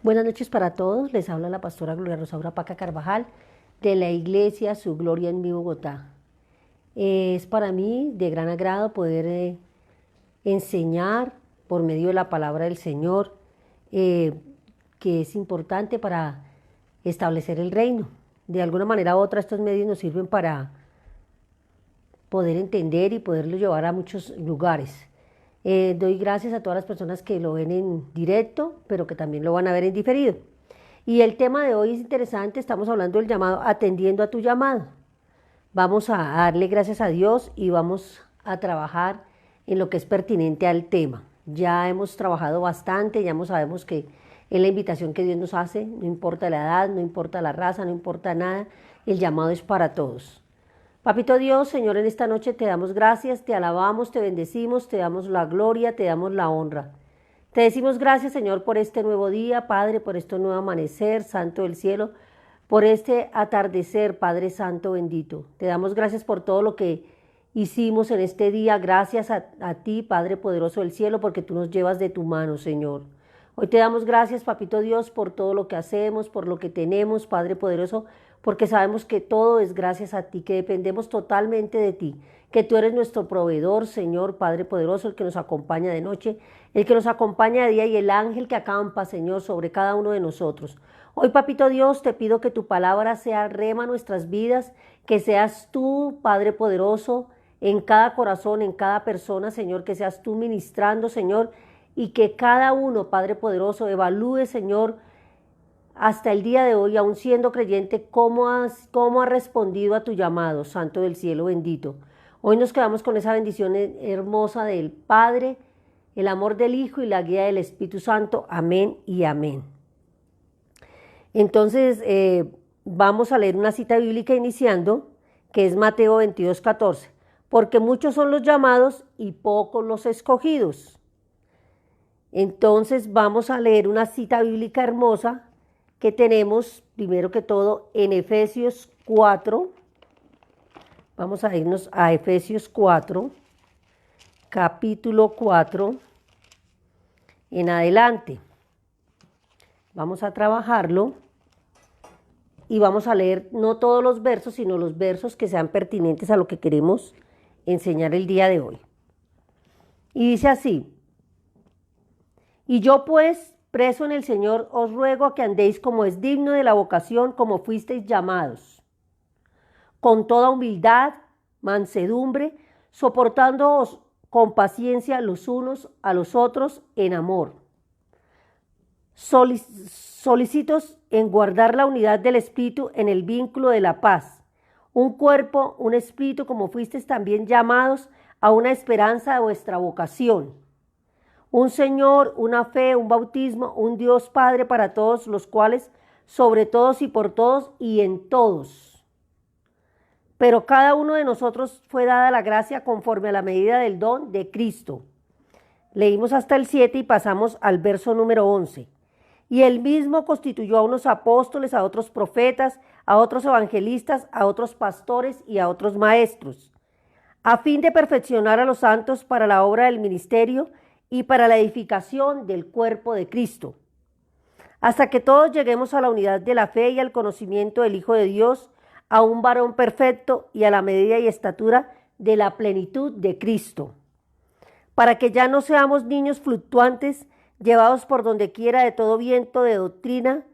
Buenas noches para todos. Les habla la pastora Gloria Rosaura Paca Carvajal de la iglesia Su Gloria en mi Bogotá. Es para mí de gran agrado poder enseñar por medio de la palabra del Señor, eh, que es importante para establecer el reino. De alguna manera u otra estos medios nos sirven para poder entender y poderlo llevar a muchos lugares. Doy gracias a todas las personas que lo ven en directo, pero que también lo van a ver en diferido. Y el tema de hoy es interesante, estamos hablando del llamado, atendiendo a tu llamado. Vamos a darle gracias a Dios y vamos a trabajar en lo que es pertinente al tema. Ya hemos trabajado bastante, ya sabemos que es la invitación que Dios nos hace, no importa la edad, no importa la raza, no importa nada, el llamado es para todos. Papito Dios, Señor, en esta noche te damos gracias, te alabamos, te bendecimos, te damos la gloria, te damos la honra. Te decimos gracias, Señor, por este nuevo día, Padre, por este nuevo amanecer, Santo del cielo, por este atardecer, Padre Santo bendito. Te damos gracias por todo lo que hicimos en este día. Gracias a ti, Padre poderoso del cielo, porque tú nos llevas de tu mano, Señor. Hoy te damos gracias, Papito Dios, por todo lo que hacemos, por lo que tenemos, Padre poderoso, porque sabemos que todo es gracias a ti, que dependemos totalmente de ti, que tú eres nuestro proveedor, Señor, Padre poderoso, el que nos acompaña de noche, el que nos acompaña de día y el ángel que acampa, Señor, sobre cada uno de nosotros. Hoy, Papito Dios, te pido que tu palabra sea rema a nuestras vidas, que seas tú, Padre poderoso, en cada corazón, en cada persona, Señor, que seas tú ministrando, Señor, y que cada uno, Padre poderoso, evalúe, Señor, hasta el día de hoy, aún siendo creyente, cómo ha respondido a tu llamado, Santo del cielo bendito. Hoy nos quedamos con esa bendición hermosa del Padre, el amor del Hijo y la guía del Espíritu Santo. Amén y amén. Entonces, vamos a leer una cita bíblica iniciando, que es Mateo 22:14. Porque muchos son los llamados y pocos los escogidos. Entonces, vamos a leer una cita bíblica hermosa que tenemos, primero que todo, en Efesios 4. Vamos a irnos a Efesios 4, capítulo 4, en adelante. Vamos a trabajarlo y vamos a leer no todos los versos, sino los versos que sean pertinentes a lo que queremos enseñar el día de hoy. Y dice así: y yo pues, preso en el Señor, os ruego a que andéis como es digno de la vocación, como fuisteis llamados, con toda humildad, mansedumbre, soportándoos con paciencia los unos a los otros en amor, solícitos en guardar la unidad del Espíritu en el vínculo de la paz, un cuerpo, un espíritu, como fuisteis también llamados a una esperanza de vuestra vocación. Un Señor, una fe, un bautismo, un Dios Padre para todos, los cuales, sobre todos y por todos y en todos. Pero cada uno de nosotros fue dada la gracia conforme a la medida del don de Cristo. Leímos hasta el 7 y pasamos al verso número 11. Y él mismo constituyó a unos apóstoles, a otros profetas, a otros evangelistas, a otros pastores y a otros maestros, a fin de perfeccionar a los santos para la obra del ministerio y para la edificación del cuerpo de Cristo, hasta que todos lleguemos a la unidad de la fe y al conocimiento del Hijo de Dios, a un varón perfecto y a la medida y estatura de la plenitud de Cristo, para que ya no seamos niños fluctuantes, llevados por donde quiera de todo viento de doctrina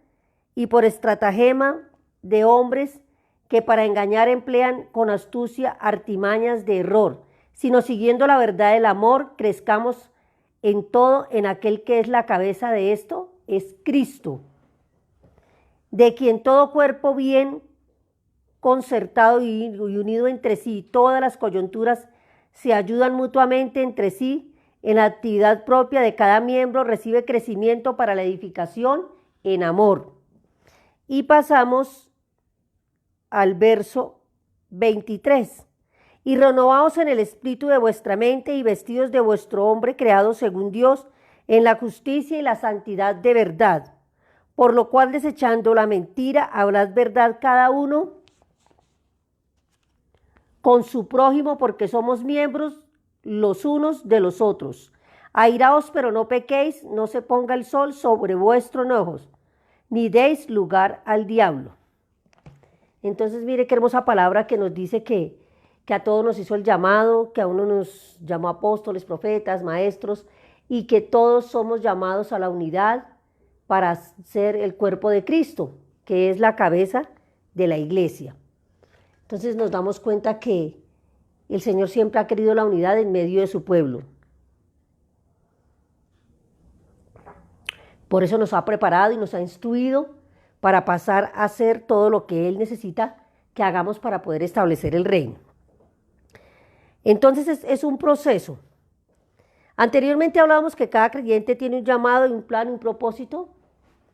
y por estratagema de hombres que para engañar emplean con astucia artimañas de error, sino siguiendo la verdad del amor, crezcamos en todo en aquel que es la cabeza de esto, es Cristo, de quien todo cuerpo bien concertado y unido entre sí, todas las coyunturas se ayudan mutuamente entre sí, en la actividad propia de cada miembro recibe crecimiento para la edificación en amor. Y pasamos al verso 23. Y renovaos en el espíritu de vuestra mente y vestidos de vuestro hombre creado según Dios en la justicia y la santidad de verdad. Por lo cual, desechando la mentira, hablad verdad cada uno con su prójimo, porque somos miembros los unos de los otros. Airaos, pero no pequéis, no se ponga el sol sobre vuestros enojos. ni deis lugar al diablo. Entonces mire qué hermosa palabra que nos dice que a todos nos hizo el llamado, que a uno nos llamó apóstoles, profetas, maestros, y que todos somos llamados a la unidad para ser el cuerpo de Cristo, que es la cabeza de la iglesia. Entonces nos damos cuenta que el Señor siempre ha querido la unidad en medio de su pueblo. Por eso nos ha preparado y nos ha instruido para pasar a hacer todo lo que Él necesita que hagamos para poder establecer el reino. Entonces es un proceso. Anteriormente hablábamos que cada creyente tiene un llamado y un plan, un propósito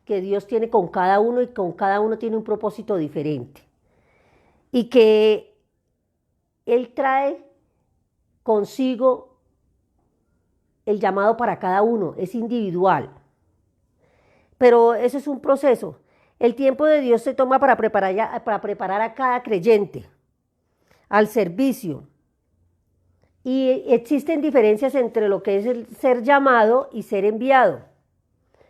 que Dios tiene con cada uno y con cada uno tiene un propósito diferente. Y que Él trae consigo el llamado para cada uno, es individual. Pero eso es un proceso. El tiempo de Dios se toma para preparar a cada creyente al servicio. Y existen diferencias entre lo que es el ser llamado y ser enviado.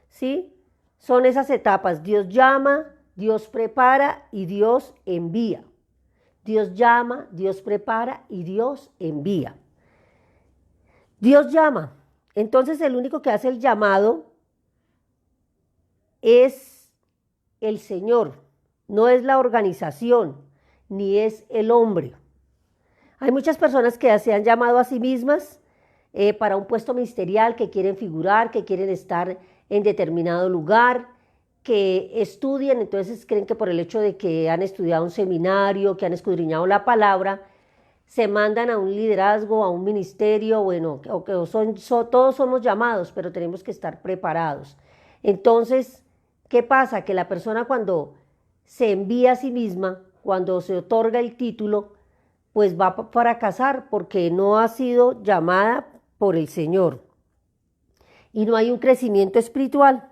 ¿Sí? Son esas etapas. Dios llama, Dios prepara y Dios envía. Dios llama, Dios prepara y Dios envía. Dios llama. Entonces el único que hace el llamado es el Señor. No es la organización, ni es el hombre. Hay muchas personas que se han llamado a sí mismas para un puesto ministerial, que quieren figurar, que quieren estar en determinado lugar, que estudian, entonces creen que por el hecho de que han estudiado un seminario, que han escudriñado la palabra, se mandan a un liderazgo, a un ministerio, bueno, todos somos llamados, pero tenemos que estar preparados. Entonces, ¿qué pasa? Que la persona cuando se envía a sí misma, cuando se otorga el título, pues va a fracasar porque no ha sido llamada por el Señor. Y no hay un crecimiento espiritual,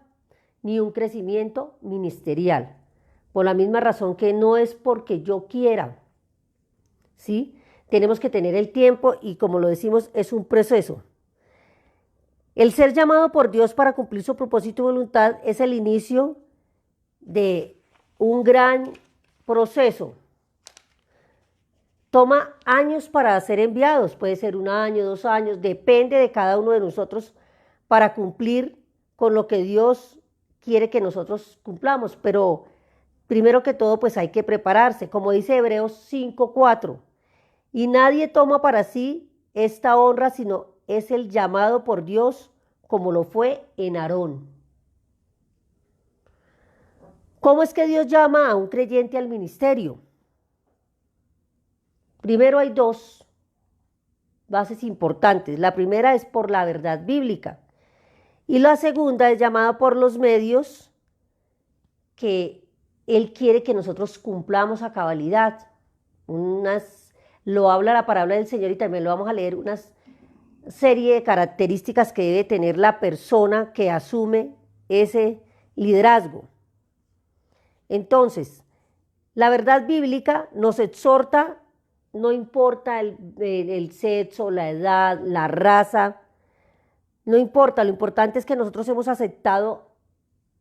ni un crecimiento ministerial. Por la misma razón que no es porque yo quiera, ¿sí? Tenemos que tener el tiempo y como lo decimos, es un proceso. El ser llamado por Dios para cumplir su propósito y voluntad es el inicio de un gran proceso. Toma años para ser enviados, puede ser 1 año, 2 años, depende de cada uno de nosotros para cumplir con lo que Dios quiere que nosotros cumplamos. Pero primero que todo, pues hay que prepararse, como dice Hebreos 5:4. Y nadie toma para sí esta honra, sino es el llamado por Dios, como lo fue en Aarón. ¿Cómo es que Dios llama a un creyente al ministerio? Primero hay 2 bases importantes. La primera es por la verdad bíblica y la segunda es llamada por los medios que Él quiere que nosotros cumplamos a cabalidad. Lo habla la palabra del Señor y también lo vamos a leer, una serie de características que debe tener la persona que asume ese liderazgo. Entonces, la verdad bíblica nos exhorta. No importa el sexo, la edad, la raza, no importa, lo importante es que nosotros hemos aceptado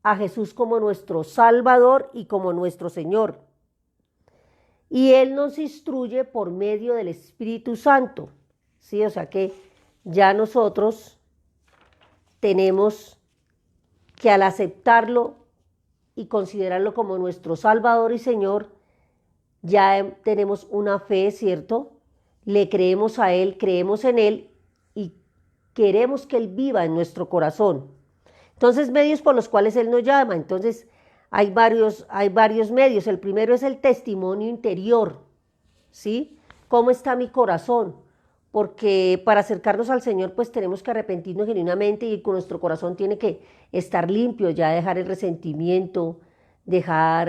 a Jesús como nuestro Salvador y como nuestro Señor. Y Él nos instruye por medio del Espíritu Santo, ¿sí? O sea que ya nosotros tenemos que al aceptarlo y considerarlo como nuestro Salvador y Señor, ya tenemos una fe, ¿cierto? Le creemos a Él, creemos en Él y queremos que Él viva en nuestro corazón. Entonces, medios por los cuales Él nos llama. Entonces, hay varios medios. El primero es el testimonio interior, ¿sí? ¿Cómo está mi corazón? Porque para acercarnos al Señor, pues tenemos que arrepentirnos genuinamente y con nuestro corazón tiene que estar limpio, ya dejar el resentimiento, dejar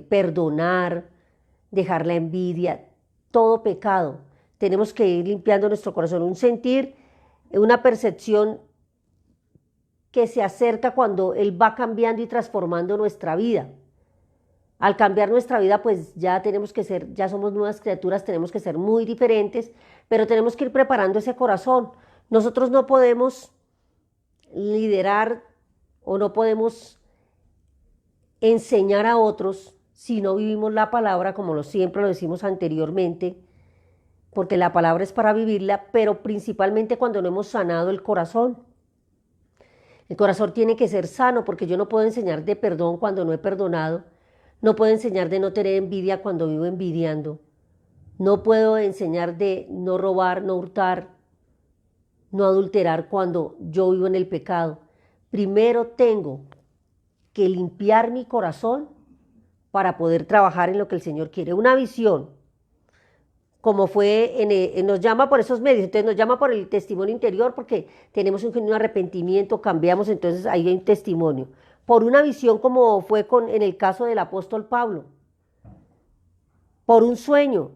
perdonar, dejar la envidia, todo pecado. Tenemos que ir limpiando nuestro corazón, un sentir, una percepción que se acerca cuando Él va cambiando y transformando nuestra vida. Al cambiar nuestra vida, pues ya ya somos nuevas criaturas, tenemos que ser muy diferentes, pero tenemos que ir preparando ese corazón. Nosotros no podemos liderar o no podemos enseñar a otros si no vivimos la palabra, como siempre lo decimos anteriormente, porque la palabra es para vivirla, pero principalmente cuando no hemos sanado el corazón. El corazón tiene que ser sano, porque yo no puedo enseñar de perdón cuando no he perdonado, no puedo enseñar de no tener envidia cuando vivo envidiando, no puedo enseñar de no robar, no hurtar, no adulterar cuando yo vivo en el pecado. Primero tengo que limpiar mi corazón para poder trabajar en lo que el Señor quiere. Una visión, como fue, nos llama por esos medios, entonces nos llama por el testimonio interior porque tenemos un arrepentimiento, cambiamos, entonces ahí hay un testimonio. Por una visión como fue en el caso del apóstol Pablo. Por un sueño,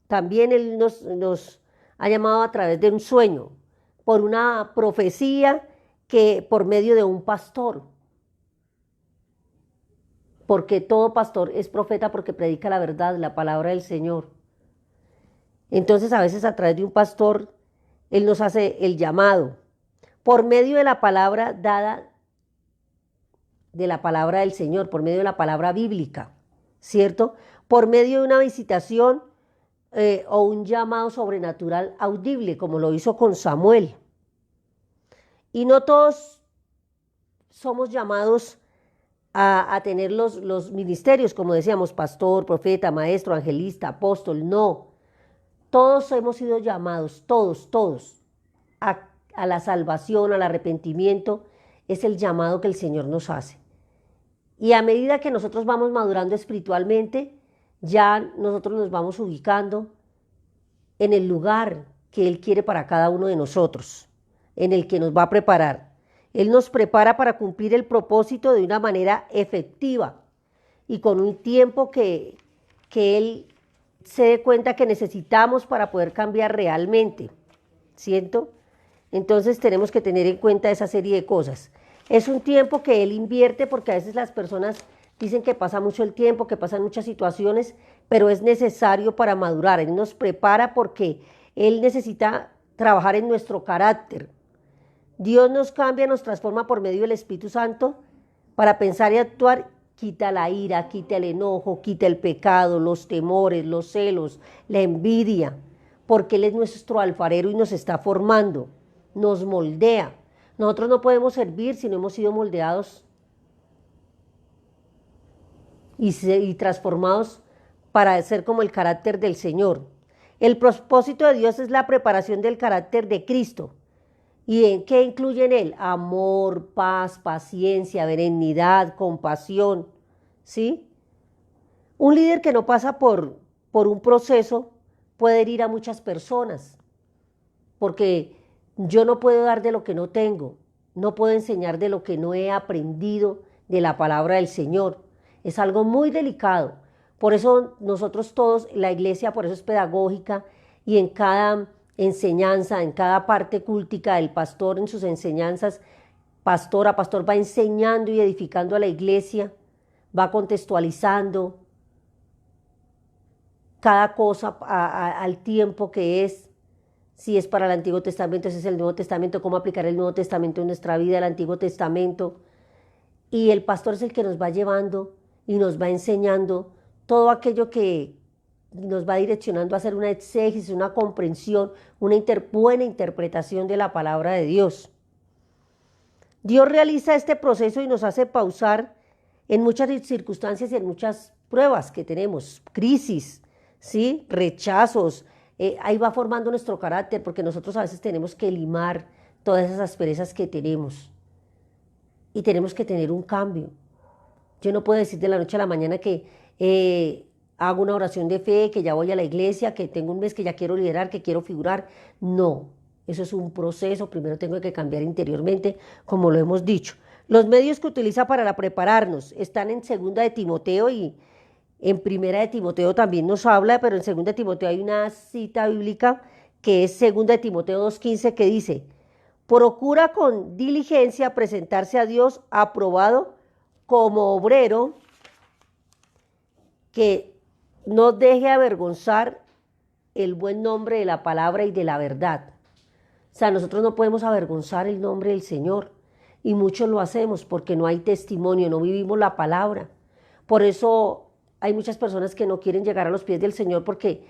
también él nos ha llamado a través de un sueño. Por una profecía que por medio de un pastor. Porque todo pastor es profeta porque predica la verdad, la palabra del Señor. Entonces a veces a través de un pastor, él nos hace el llamado. Por medio de la palabra dada, de la palabra del Señor, por medio de la palabra bíblica, ¿cierto? Por medio de una visitación o un llamado sobrenatural audible, como lo hizo con Samuel. Y no todos somos llamados a tener los ministerios, como decíamos, pastor, profeta, maestro, evangelista, apóstol, no. Todos hemos sido llamados, todos, a la salvación, al arrepentimiento, es el llamado que el Señor nos hace. Y a medida que nosotros vamos madurando espiritualmente, ya nosotros nos vamos ubicando en el lugar que Él quiere para cada uno de nosotros, en el que nos va a preparar. Él nos prepara para cumplir el propósito de una manera efectiva y con un tiempo que Él se dé cuenta que necesitamos para poder cambiar realmente, ¿cierto? Entonces tenemos que tener en cuenta esa serie de cosas. Es un tiempo que Él invierte porque a veces las personas dicen que pasa mucho el tiempo, que pasan muchas situaciones, pero es necesario para madurar. Él nos prepara porque Él necesita trabajar en nuestro carácter. Dios nos cambia, nos transforma por medio del Espíritu Santo para pensar y actuar. Quita la ira, quita el enojo, quita el pecado, los temores, los celos, la envidia, porque Él es nuestro alfarero y nos está formando, nos moldea. Nosotros no podemos servir si no hemos sido moldeados y transformados para ser como el carácter del Señor. El propósito de Dios es la preparación del carácter de Cristo. ¿Y en qué incluye en él? Amor, paz, paciencia, benignidad, compasión, ¿sí? Un líder que no pasa por un proceso puede herir a muchas personas, porque yo no puedo dar de lo que no tengo, no puedo enseñar de lo que no he aprendido de la palabra del Señor. Es algo muy delicado. Por eso nosotros todos, la iglesia, por eso es pedagógica y en cada enseñanza, en cada parte cúltica del pastor, en sus enseñanzas, pastor a pastor va enseñando y edificando a la iglesia, va contextualizando cada cosa al tiempo que es. Si es para el Antiguo Testamento, si es el Nuevo Testamento, cómo aplicar el Nuevo Testamento en nuestra vida, el Antiguo Testamento. Y el pastor es el que nos va llevando y nos va enseñando todo aquello que nos va direccionando a hacer una exégesis, una comprensión, una buena interpretación de la palabra de Dios. Dios realiza este proceso y nos hace pausar en muchas circunstancias y en muchas pruebas que tenemos, crisis, ¿sí? Rechazos. Ahí va formando nuestro carácter porque nosotros a veces tenemos que limar todas esas asperezas que tenemos y tenemos que tener un cambio. Yo no puedo decir de la noche a la mañana que hago una oración de fe, que ya voy a la iglesia, que tengo un mes que ya quiero liderar, que quiero figurar. No, eso es un proceso. Primero tengo que cambiar interiormente, como lo hemos dicho. Los medios que utiliza para prepararnos están en 2 de Timoteo y en 1 de Timoteo también nos habla, pero en 2 de Timoteo hay una cita bíblica que es 2 de Timoteo 2:15 que dice: procura con diligencia presentarse a Dios aprobado como obrero que no deje avergonzar el buen nombre de la palabra y de la verdad. O sea, nosotros no podemos avergonzar el nombre del Señor y muchos lo hacemos porque no hay testimonio, no vivimos la palabra. Por eso hay muchas personas que no quieren llegar a los pies del Señor porque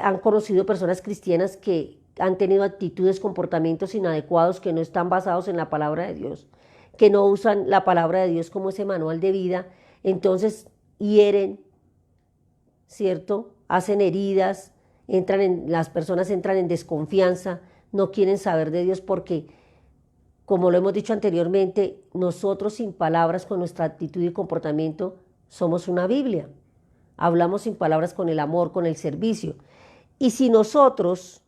han conocido personas cristianas que han tenido actitudes, comportamientos inadecuados que no están basados en la palabra de Dios, que no usan la palabra de Dios como ese manual de vida, entonces hieren, ¿cierto? Hacen heridas, las personas entran en desconfianza, no quieren saber de Dios porque, como lo hemos dicho anteriormente, nosotros sin palabras, con nuestra actitud y comportamiento, somos una Biblia. Hablamos sin palabras con el amor, con el servicio. Y si nosotros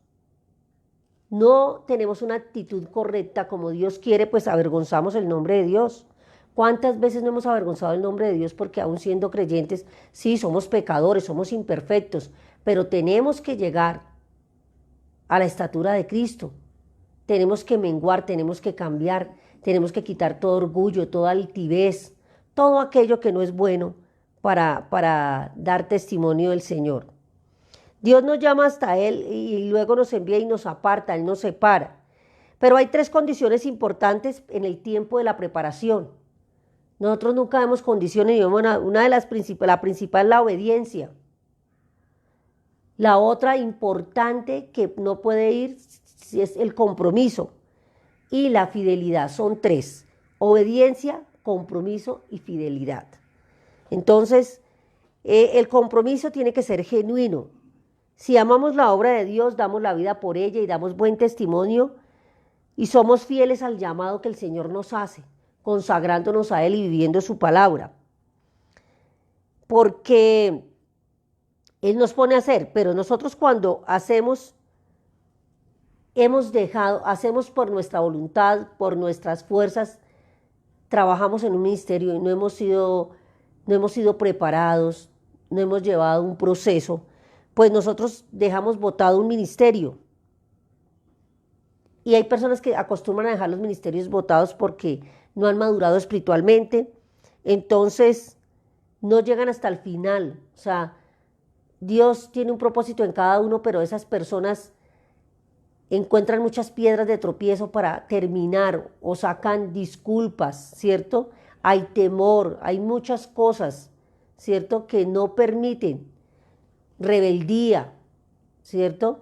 no tenemos una actitud correcta como Dios quiere, pues avergonzamos el nombre de Dios. ¿Cuántas veces no hemos avergonzado el nombre de Dios porque aún siendo creyentes, sí, somos pecadores, somos imperfectos, pero tenemos que llegar a la estatura de Cristo? Tenemos que menguar, tenemos que cambiar, tenemos que quitar todo orgullo, toda altivez, todo aquello que no es bueno para dar testimonio del Señor. Dios nos llama hasta Él y luego nos envía y nos aparta, Él nos separa. Pero hay 3 condiciones importantes en el tiempo de la preparación. Nosotros nunca vemos condiciones y vemos una de las principales, la principal es la obediencia. La otra importante que no puede ir es el compromiso y la fidelidad. Son 3: obediencia, compromiso y fidelidad. Entonces, el compromiso tiene que ser genuino. Si amamos la obra de Dios, damos la vida por ella y damos buen testimonio y somos fieles al llamado que el Señor nos hace, consagrándonos a Él y viviendo su palabra. Porque Él nos pone a hacer, pero nosotros cuando hacemos por nuestra voluntad, por nuestras fuerzas, trabajamos en un ministerio y no hemos sido preparados, no hemos llevado un proceso, pues nosotros dejamos botado un ministerio. Y hay personas que acostumbran a dejar los ministerios botados porque no han madurado espiritualmente, entonces no llegan hasta el final. O sea, Dios tiene un propósito en cada uno, pero esas personas encuentran muchas piedras de tropiezo para terminar o sacan disculpas, ¿cierto? Hay temor, hay muchas cosas, ¿cierto? Que no permiten, rebeldía, ¿cierto?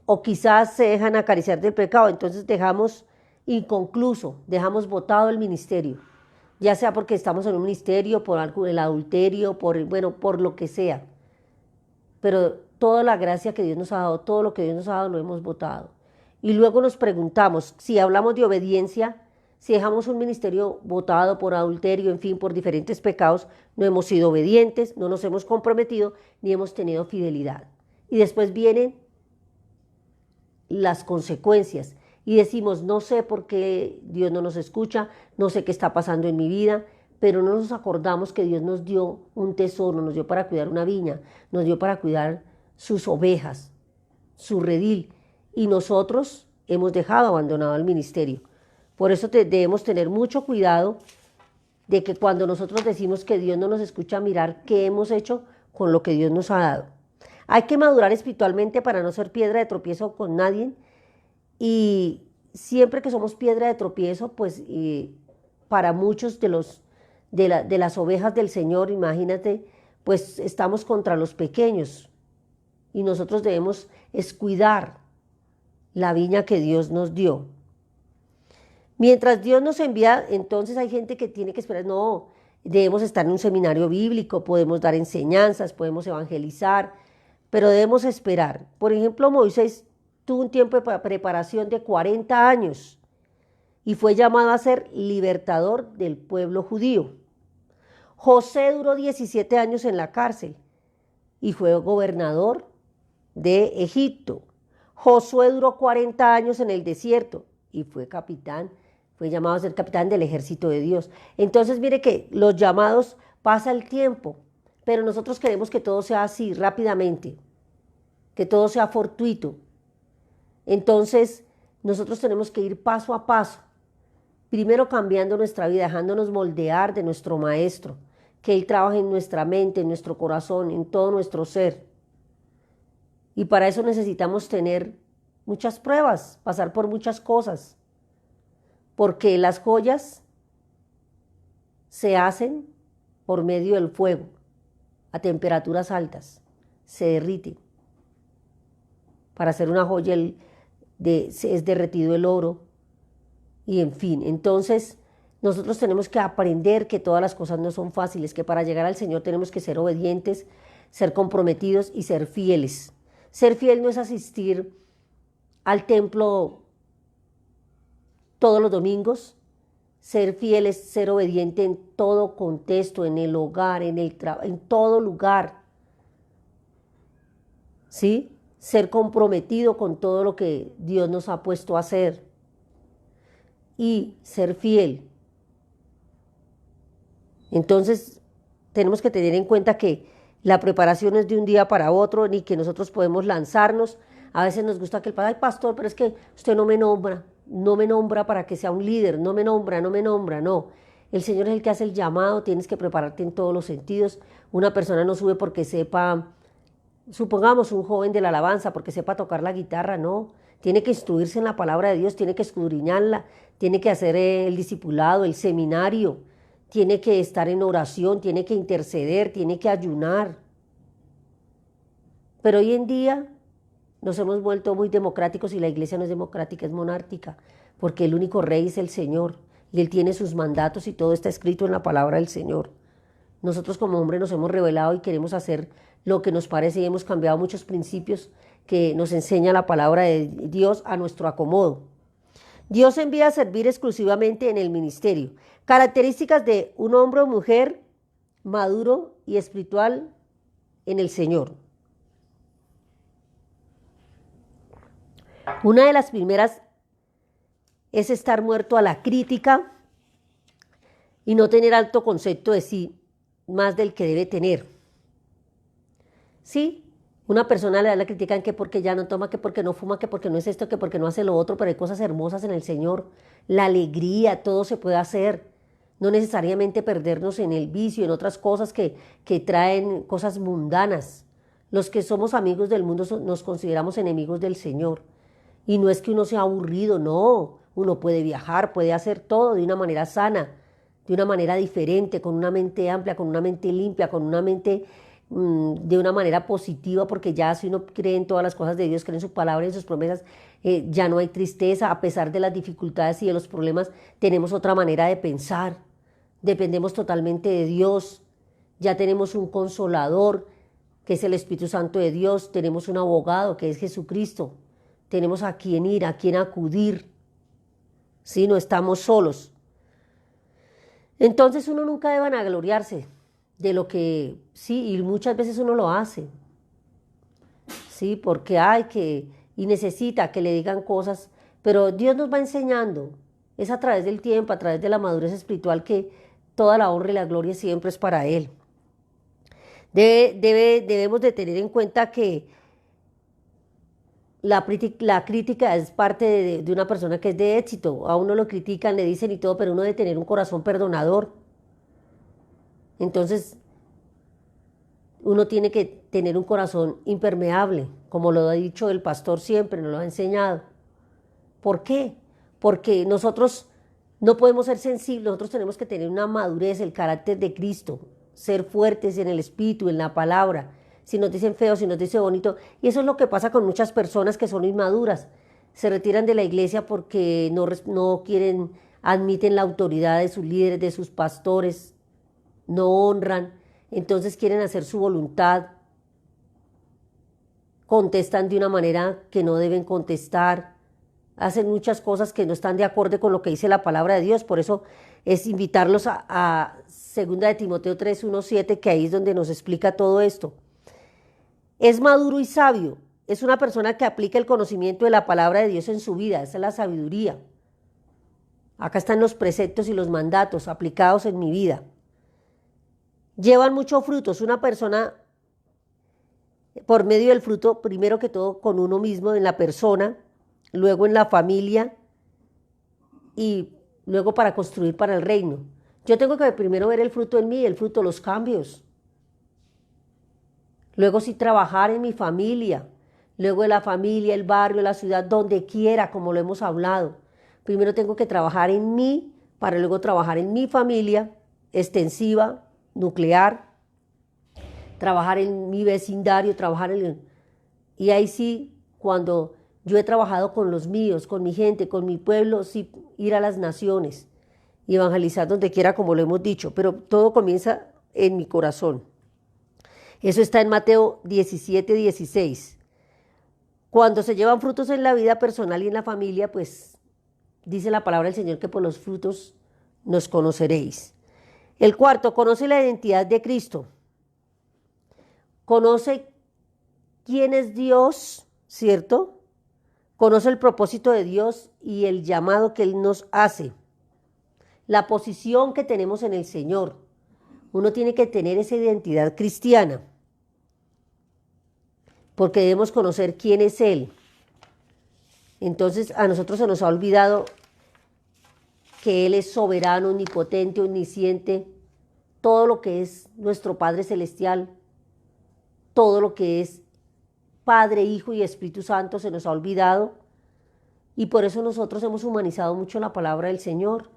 O quizás se dejan acariciar del pecado, entonces dejamos inconcluso, dejamos botado el ministerio, ya sea porque estamos en un ministerio, por el adulterio, por lo que sea. Pero toda la gracia que Dios nos ha dado, todo lo que Dios nos ha dado, lo hemos botado. Y luego nos preguntamos, si hablamos de obediencia, si dejamos un ministerio botado por adulterio, en fin, por diferentes pecados, no hemos sido obedientes, no nos hemos comprometido, ni hemos tenido fidelidad. Y después vienen las consecuencias y decimos, no sé por qué Dios no nos escucha, no sé qué está pasando en mi vida, pero no nos acordamos que Dios nos dio un tesoro, nos dio para cuidar una viña, nos dio para cuidar sus ovejas, su redil, y nosotros hemos dejado abandonado el ministerio. Por eso debemos tener mucho cuidado de que cuando nosotros decimos que Dios no nos escucha, mirar qué hemos hecho con lo que Dios nos ha dado. Hay que madurar espiritualmente para no ser piedra de tropiezo con nadie, y siempre que somos piedra de tropiezo, pues para muchos de las ovejas del Señor, imagínate, pues estamos contra los pequeños y nosotros debemos cuidar la viña que Dios nos dio. Mientras Dios nos envía, entonces hay gente que tiene que esperar, no, debemos estar en un seminario bíblico, podemos dar enseñanzas, podemos evangelizar, pero debemos esperar. Por ejemplo, Moisés tuvo un tiempo de preparación de 40 años y fue llamado a ser libertador del pueblo judío. José duró 17 años en la cárcel y fue gobernador de Egipto. Josué duró 40 años en el desierto y fue llamado a ser capitán del ejército de Dios. Entonces mire que los llamados, pasa el tiempo, pero nosotros queremos que todo sea así, rápidamente, que todo sea fortuito. Entonces nosotros tenemos que ir paso a paso, primero cambiando nuestra vida, dejándonos moldear de nuestro maestro, que Él trabaje en nuestra mente, en nuestro corazón, en todo nuestro ser. Y para eso necesitamos tener muchas pruebas, pasar por muchas cosas, porque las joyas se hacen por medio del fuego a temperaturas altas, se derrite. Para hacer una joya es derretido el oro y en fin. Entonces nosotros tenemos que aprender que todas las cosas no son fáciles, que para llegar al Señor tenemos que ser obedientes, ser comprometidos y ser fieles. Ser fiel no es asistir al templo todos los domingos. Ser fiel es ser obediente en todo contexto, en el hogar, en el trabajo, en todo lugar. ¿Sí? Ser comprometido con todo lo que Dios nos ha puesto a hacer. Y ser fiel. Entonces, tenemos que tener en cuenta que la preparación es de un día para otro, ni que nosotros podemos lanzarnos. A veces nos gusta que el padre, ay pastor, pero es que usted no me nombra para que sea un líder, no me nombra, no. El Señor es el que hace el llamado, tienes que prepararte en todos los sentidos. Una persona no sube porque sepa, supongamos un joven de la alabanza, porque sepa tocar la guitarra, no. Tiene que instruirse en la palabra de Dios, tiene que escudriñarla, tiene que hacer el discipulado, el seminario, tiene que estar en oración, tiene que interceder, tiene que ayunar. Pero hoy en día nos hemos vuelto muy democráticos y la iglesia no es democrática, es monárquica, porque el único rey es el Señor y Él tiene sus mandatos y todo está escrito en la palabra del Señor. Nosotros como hombres nos hemos rebelado y queremos hacer lo que nos parece y hemos cambiado muchos principios que nos enseña la palabra de Dios a nuestro acomodo. Dios envía a servir exclusivamente en el ministerio. Características de un hombre o mujer maduro y espiritual en el Señor. Una de las primeras es estar muerto a la crítica y no tener alto concepto de sí, más del que debe tener. Sí, una persona le da la crítica en que porque ya no toma, que porque no fuma, que porque no es esto, que porque no hace lo otro, pero hay cosas hermosas en el Señor. La alegría, todo se puede hacer. No necesariamente perdernos en el vicio, en otras cosas que traen cosas mundanas. Los que somos amigos del mundo nos consideramos enemigos del Señor. Y no es que uno sea aburrido, no. Uno puede viajar, puede hacer todo de una manera sana, de una manera diferente, con una mente amplia, con una mente limpia, con una mente de una manera positiva, porque ya si uno cree en todas las cosas de Dios, cree en su palabra y en sus promesas, ya no hay tristeza. A pesar de las dificultades y de los problemas, tenemos otra manera de pensar. Dependemos totalmente de Dios. Ya tenemos un consolador, que es el Espíritu Santo de Dios. Tenemos un abogado, que es Jesucristo. Tenemos a quien ir, a quien acudir. Sí, no estamos solos. Entonces uno nunca debe vanagloriarse de lo que, sí, y muchas veces uno lo hace. Sí, porque hay que, y necesita que le digan cosas, pero Dios nos va enseñando. Es a través del tiempo, a través de la madurez espiritual, que toda la honra y la gloria siempre es para Él. Debemos de tener en cuenta que la crítica es parte de una persona que es de éxito. A uno lo critican, le dicen y todo, pero uno debe tener un corazón perdonador. Entonces, uno tiene que tener un corazón impermeable, como lo ha dicho el pastor siempre, nos lo ha enseñado. ¿Por qué? Porque nosotros no podemos ser sensibles, nosotros tenemos que tener una madurez, el carácter de Cristo, ser fuertes en el espíritu, en la palabra. Si nos dicen feo, si nos dicen bonito. Y eso es lo que pasa con muchas personas que son inmaduras. Se retiran de la iglesia porque no quieren, admiten la autoridad de sus líderes, de sus pastores, no honran, entonces quieren hacer su voluntad, contestan de una manera que no deben contestar, hacen muchas cosas que no están de acuerdo con lo que dice la palabra de Dios. Por eso es invitarlos a 2 de Timoteo 3, 1, 7, que ahí es donde nos explica todo esto. Es maduro y sabio, es una persona que aplica el conocimiento de la palabra de Dios en su vida, esa es la sabiduría. Acá están los preceptos y los mandatos aplicados en mi vida. Llevan muchos frutos. Una persona, por medio del fruto, primero que todo con uno mismo, en la persona, luego en la familia y luego para construir para el reino. Yo tengo que primero ver el fruto en mí, el fruto, los cambios. Luego sí trabajar en mi familia, luego en la familia, el barrio, la ciudad, donde quiera, como lo hemos hablado. Primero tengo que trabajar en mí para luego trabajar en mi familia extensiva nuclear, trabajar en mi vecindario, y ahí sí, cuando yo he trabajado con los míos, con mi gente, con mi pueblo, sí, ir a las naciones y evangelizar donde quiera, como lo hemos dicho, pero todo comienza en mi corazón. Eso está en Mateo 17:16. Cuando se llevan frutos en la vida personal y en la familia, pues dice la palabra del Señor que por los frutos nos conoceréis. El cuarto, conoce la identidad de Cristo. Conoce quién es Dios, ¿cierto? Conoce el propósito de Dios y el llamado que Él nos hace. La posición que tenemos en el Señor. Uno tiene que tener esa identidad cristiana, porque debemos conocer quién es Él. Entonces a nosotros se nos ha olvidado que Él es soberano, omnipotente, omnisciente, todo lo que es nuestro Padre Celestial, todo lo que es Padre, Hijo y Espíritu Santo se nos ha olvidado, y por eso nosotros hemos humanizado mucho la palabra del Señor.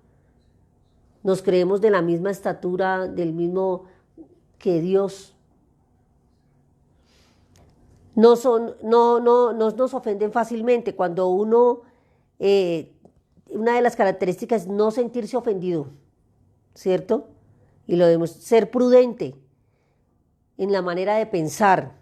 Nos creemos de la misma estatura, del mismo que Dios. No nos ofenden fácilmente. Cuando uno, una de las características es no sentirse ofendido, ¿cierto? Y lo debemos ser prudente en la manera de pensar.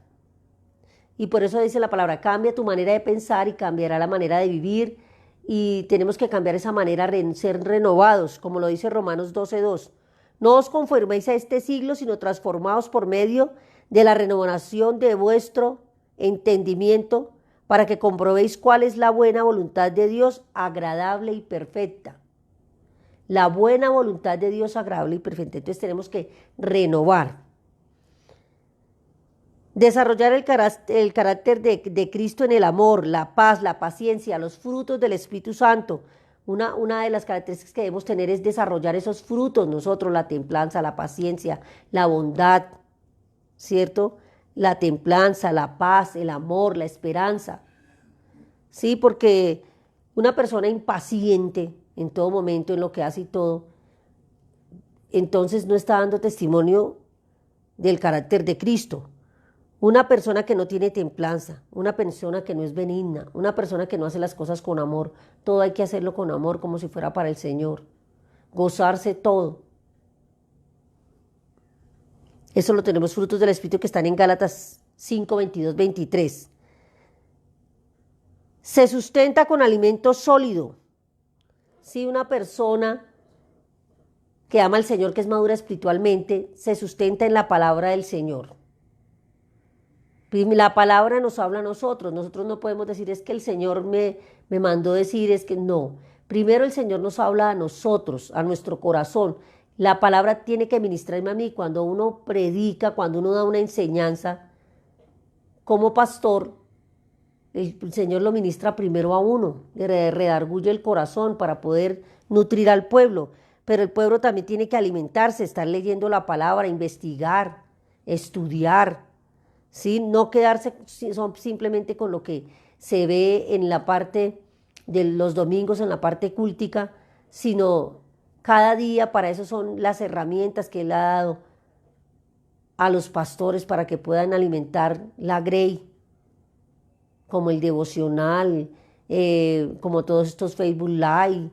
Y por eso dice la palabra, cambia tu manera de pensar y cambiará la manera de vivir. Y tenemos que cambiar esa manera, ser renovados, como lo dice Romanos 12:2. No os conforméis a este siglo, sino transformaos por medio de la renovación de vuestro entendimiento, para que comprobéis cuál es la buena voluntad de Dios, agradable y perfecta. La buena voluntad de Dios, agradable y perfecta. Entonces tenemos que renovar. Desarrollar el carácter de Cristo en el amor, la paz, la paciencia, los frutos del Espíritu Santo. Una de las características que debemos tener es desarrollar esos frutos nosotros, la templanza, la paciencia, la bondad, ¿cierto? La templanza, la paz, el amor, la esperanza. Sí, porque una persona impaciente en todo momento, en lo que hace y todo, entonces no está dando testimonio del carácter de Cristo. Una persona que no tiene templanza, una persona que no es benigna, una persona que no hace las cosas con amor, todo hay que hacerlo con amor como si fuera para el Señor, gozarse todo. Eso lo tenemos frutos del Espíritu que están en Gálatas 5, 22, 23. Se sustenta con alimento sólido. Si una persona que ama al Señor, que es madura espiritualmente, se sustenta en la palabra del Señor. La palabra nos habla a nosotros. Nosotros no podemos decir es que el Señor me mandó decir, es que no. Primero el Señor nos habla a nosotros, a nuestro corazón. La palabra tiene que ministrarme a mí. Cuando uno predica, cuando uno da una enseñanza, como pastor, el Señor lo ministra primero a uno, le redarguye el corazón para poder nutrir al pueblo. Pero el pueblo también tiene que alimentarse, estar leyendo la palabra, investigar, estudiar. ¿Sí? No quedarse simplemente con lo que se ve en la parte de los domingos, en la parte cúltica, sino cada día. Para eso son las herramientas que Él ha dado a los pastores para que puedan alimentar la grey, como el devocional, como todos estos Facebook Live,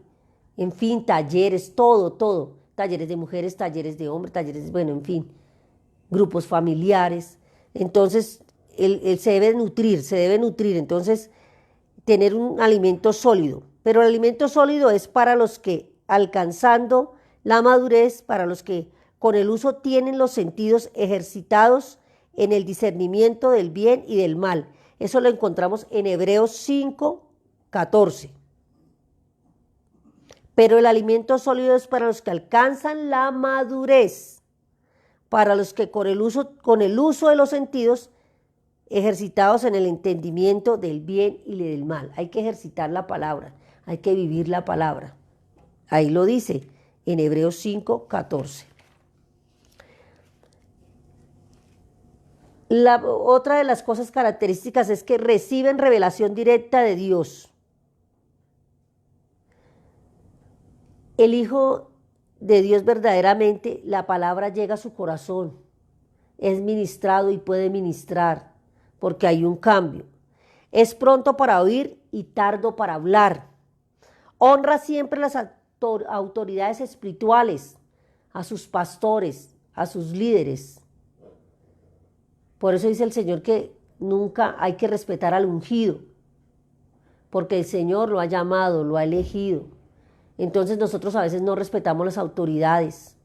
en fin, talleres, todo, talleres de mujeres, talleres de hombres, talleres, bueno, en fin, grupos familiares. Entonces, él se debe nutrir, entonces, tener un alimento sólido. Pero el alimento sólido es para los que, alcanzando la madurez, para los que con el uso tienen los sentidos ejercitados en el discernimiento del bien y del mal. Eso lo encontramos en Hebreos 5:14. Pero el alimento sólido es para los que alcanzan la madurez, para los que con el uso de los sentidos ejercitados en el entendimiento del bien y del mal. Hay que ejercitar la palabra, hay que vivir la palabra. Ahí lo dice en Hebreos 5:14. Otra de las cosas características es que reciben revelación directa de Dios. El Hijo de Dios verdaderamente, la palabra llega a su corazón, es ministrado y puede ministrar, porque hay un cambio. Es pronto para oír y tardo para hablar. Honra siempre las autoridades espirituales, a sus pastores, a sus líderes. Por eso dice el Señor que nunca hay que respetar al ungido, porque el Señor lo ha llamado, lo ha elegido. Entonces nosotros a veces no respetamos las autoridades,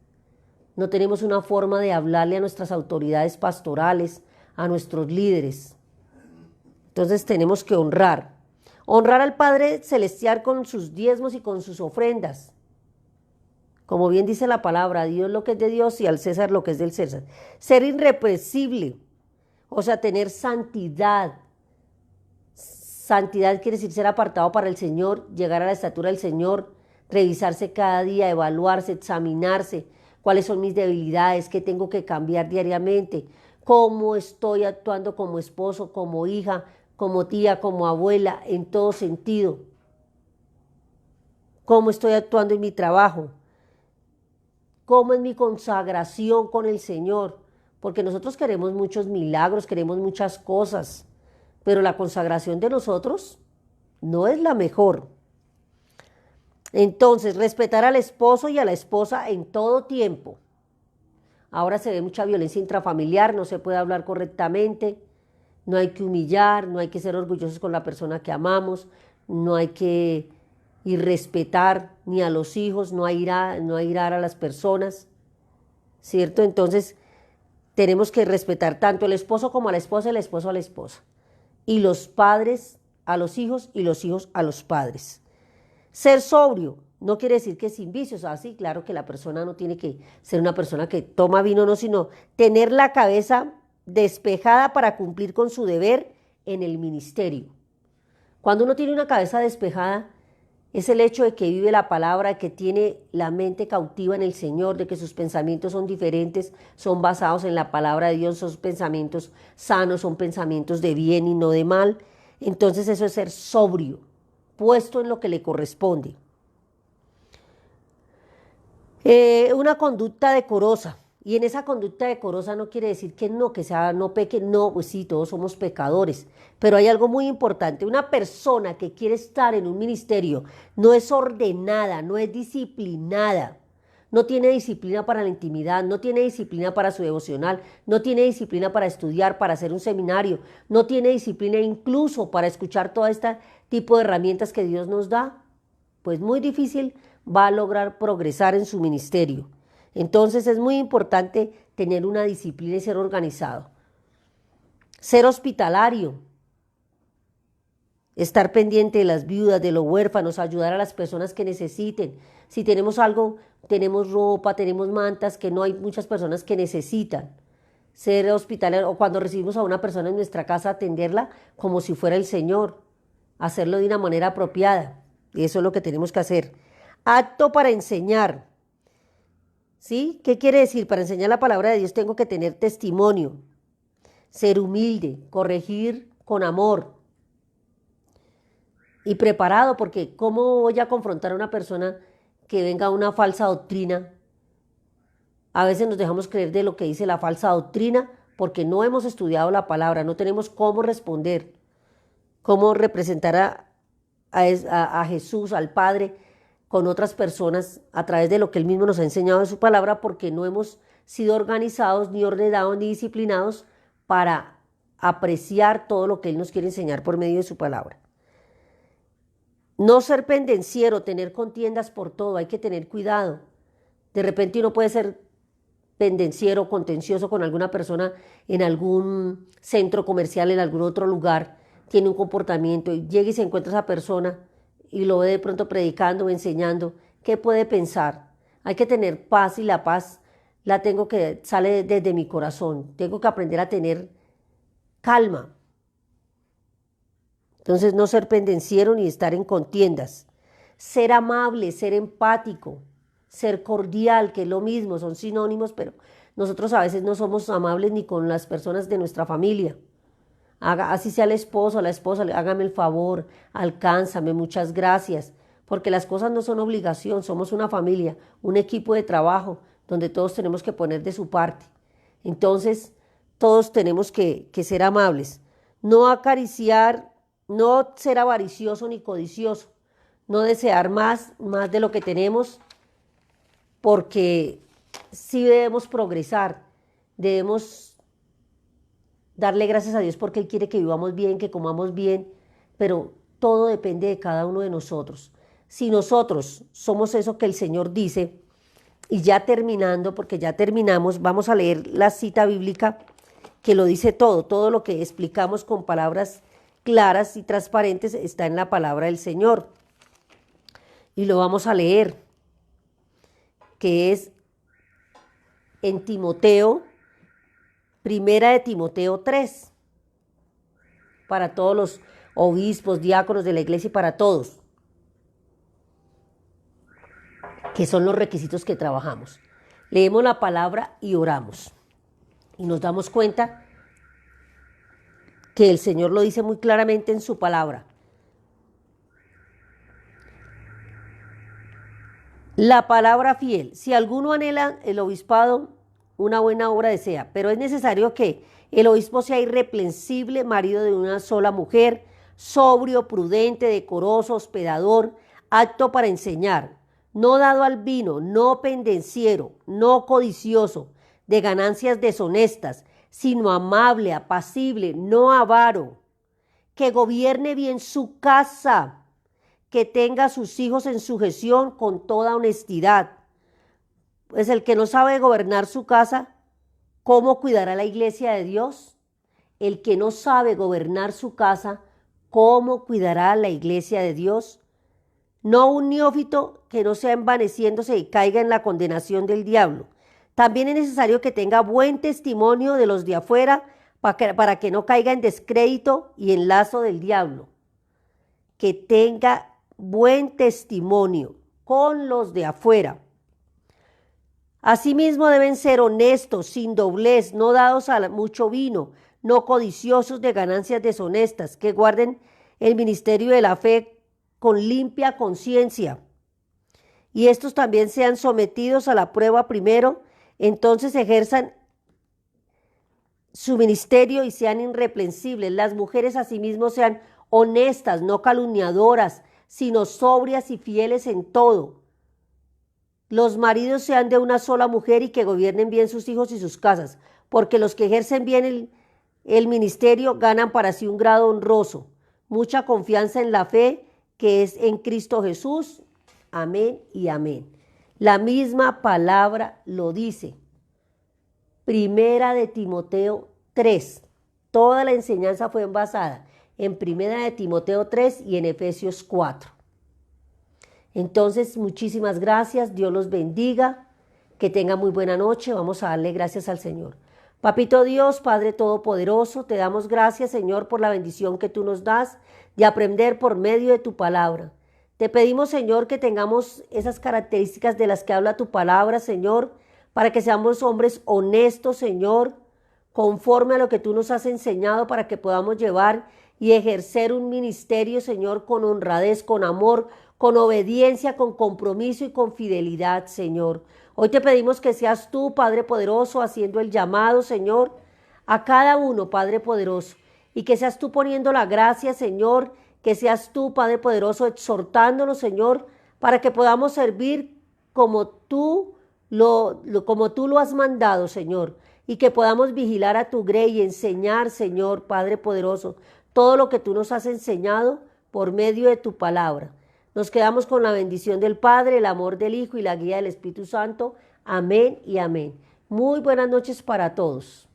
no tenemos una forma de hablarle a nuestras autoridades pastorales, a nuestros líderes. Entonces tenemos que honrar al Padre Celestial con sus diezmos y con sus ofrendas. Como bien dice la palabra, a Dios lo que es de Dios y al César lo que es del César. Ser irrepresible, o sea, tener santidad. Santidad quiere decir ser apartado para el Señor, llegar a la estatura del Señor, revisarse cada día, evaluarse, examinarse, cuáles son mis debilidades, qué tengo que cambiar diariamente, cómo estoy actuando como esposo, como hija, como tía, como abuela, en todo sentido, cómo estoy actuando en mi trabajo, cómo es mi consagración con el Señor, porque nosotros queremos muchos milagros, queremos muchas cosas, pero la consagración de nosotros no es la mejor. Entonces, respetar al esposo y a la esposa en todo tiempo. Ahora se ve mucha violencia intrafamiliar, no se puede hablar correctamente, no hay que humillar, no hay que ser orgullosos con la persona que amamos, no hay que irrespetar ni a los hijos, no airar a las personas, ¿cierto? Entonces, tenemos que respetar tanto al esposo como a la esposa, el esposo a la esposa, y los padres a los hijos y los hijos a los padres. Ser sobrio no quiere decir que sin vicios, así claro que la persona no tiene que ser una persona que toma vino, no, sino tener la cabeza despejada para cumplir con su deber en el ministerio. Cuando uno tiene una cabeza despejada, es el hecho de que vive la palabra, de que tiene la mente cautiva en el Señor, de que sus pensamientos son diferentes, son basados en la palabra de Dios, son pensamientos sanos, son pensamientos de bien y no de mal. Entonces eso es ser sobrio, puesto en lo que le corresponde. Una conducta decorosa. Y en esa conducta decorosa no quiere decir que no peque, no, pues sí, todos somos pecadores, pero hay algo muy importante, una persona que quiere estar en un ministerio no es ordenada, no es disciplinada, no tiene disciplina para la intimidad, no tiene disciplina para su devocional, no tiene disciplina para estudiar, para hacer un seminario, no tiene disciplina incluso para escuchar todo este tipo de herramientas que Dios nos da, pues muy difícil va a lograr progresar en su ministerio. Entonces es muy importante tener una disciplina y ser organizado. Ser hospitalario, estar pendiente de las viudas, de los huérfanos, ayudar a las personas que necesiten. Si tenemos algo, tenemos ropa, tenemos mantas, que no hay muchas personas que necesitan. Ser hospitalario, o cuando recibimos a una persona en nuestra casa, atenderla como si fuera el Señor, hacerlo de una manera apropiada. Y eso es lo que tenemos que hacer. Apto para enseñar. ¿Sí? ¿Qué quiere decir? Para enseñar la palabra de Dios tengo que tener testimonio, ser humilde, corregir con amor y preparado, porque ¿cómo voy a confrontar a una persona que venga a una falsa doctrina? A veces nos dejamos creer de lo que dice la falsa doctrina porque no hemos estudiado la palabra, no tenemos cómo responder, cómo representar a Jesús, al Padre, con otras personas a través de lo que Él mismo nos ha enseñado en su palabra, porque no hemos sido organizados, ni ordenados, ni disciplinados para apreciar todo lo que Él nos quiere enseñar por medio de su palabra. No ser pendenciero, tener contiendas por todo, hay que tener cuidado. De repente uno puede ser pendenciero, contencioso con alguna persona en algún centro comercial, en algún otro lugar, tiene un comportamiento y llega y se encuentra esa persona y lo ve de pronto predicando o enseñando, ¿qué puede pensar? Hay que tener paz y la paz sale desde mi corazón. Tengo que aprender a tener calma. Entonces no ser pendenciero ni estar en contiendas. Ser amable, ser empático, ser cordial, que es lo mismo, son sinónimos, pero nosotros a veces no somos amables ni con las personas de nuestra familia. Así sea el esposo o la esposa, hágame el favor, alcánzame, muchas gracias. porque las cosas no son obligación, somos una familia, un equipo de trabajo donde todos tenemos que poner de su parte. Entonces, todos tenemos que ser amables, no acariciar, no ser avaricioso ni codicioso, no desear más de lo que tenemos, porque sí debemos progresar, debemos darle gracias a Dios porque Él quiere que vivamos bien, que comamos bien, pero todo depende de cada uno de nosotros. Si nosotros somos eso que el Señor dice, y ya terminando, porque ya terminamos, vamos a leer la cita bíblica que lo dice todo, todo lo que explicamos con palabras claras y transparentes está en la palabra del Señor. Y lo vamos a leer, que es en Timoteo, primera de Timoteo 3, para todos los obispos, diáconos de la iglesia y para todos, que son los requisitos que trabajamos. Leemos la palabra y oramos. Y nos damos cuenta que el Señor lo dice muy claramente en su palabra. La palabra fiel. Si alguno anhela el obispado, una buena obra desea, pero es necesario que el obispo sea irreprensible, marido de una sola mujer, sobrio, prudente, decoroso, hospedador, apto para enseñar, no dado al vino, no pendenciero, no codicioso, de ganancias deshonestas, sino amable, apacible, no avaro, que gobierne bien su casa, que tenga a sus hijos en sujeción con toda honestidad. Pues el que no sabe gobernar su casa, ¿cómo cuidará la iglesia de Dios? El que no sabe gobernar su casa, ¿cómo cuidará la iglesia de Dios? No un neófito que no sea envaneciéndose y caiga en la condenación del diablo. También es necesario que tenga buen testimonio de los de afuera para que no caiga en descrédito y en lazo del diablo. Que tenga buen testimonio con los de afuera. Asimismo deben ser honestos, sin doblez, no dados a mucho vino, no codiciosos de ganancias deshonestas, que guarden el ministerio de la fe con limpia conciencia. Y estos también sean sometidos a la prueba primero, entonces ejerzan su ministerio y sean irreprensibles. Las mujeres asimismo sean honestas, no calumniadoras, sino sobrias y fieles en todo. Los maridos sean de una sola mujer y que gobiernen bien sus hijos y sus casas, porque los que ejercen bien el ministerio ganan para sí un grado honroso, mucha confianza en la fe que es en Cristo Jesús. Amén y amén. La misma palabra lo dice. Primera de Timoteo 3. Toda la enseñanza fue basada en Primera de Timoteo 3 y en Efesios 4. Entonces, muchísimas gracias. Dios los bendiga. Que tengan muy buena noche. Vamos a darle gracias al Señor. Papito Dios, Padre Todopoderoso, te damos gracias, Señor, por la bendición que tú nos das de aprender por medio de tu palabra. Te pedimos, Señor, que tengamos esas características de las que habla tu palabra, Señor, para que seamos hombres honestos, Señor, conforme a lo que tú nos has enseñado, para que podamos llevar y ejercer un ministerio, Señor, con honradez, con amor, con obediencia, con compromiso y con fidelidad, Señor. Hoy te pedimos que seas tú, Padre poderoso, haciendo el llamado, Señor, a cada uno, Padre poderoso, y que seas tú poniendo la gracia, Señor, que seas tú, Padre poderoso, exhortándonos, Señor, para que podamos servir como tú lo has mandado, Señor, y que podamos vigilar a tu grey y enseñar, Señor, Padre poderoso, todo lo que tú nos has enseñado por medio de tu palabra. Nos quedamos con la bendición del Padre, el amor del Hijo y la guía del Espíritu Santo. Amén y amén. Muy buenas noches para todos.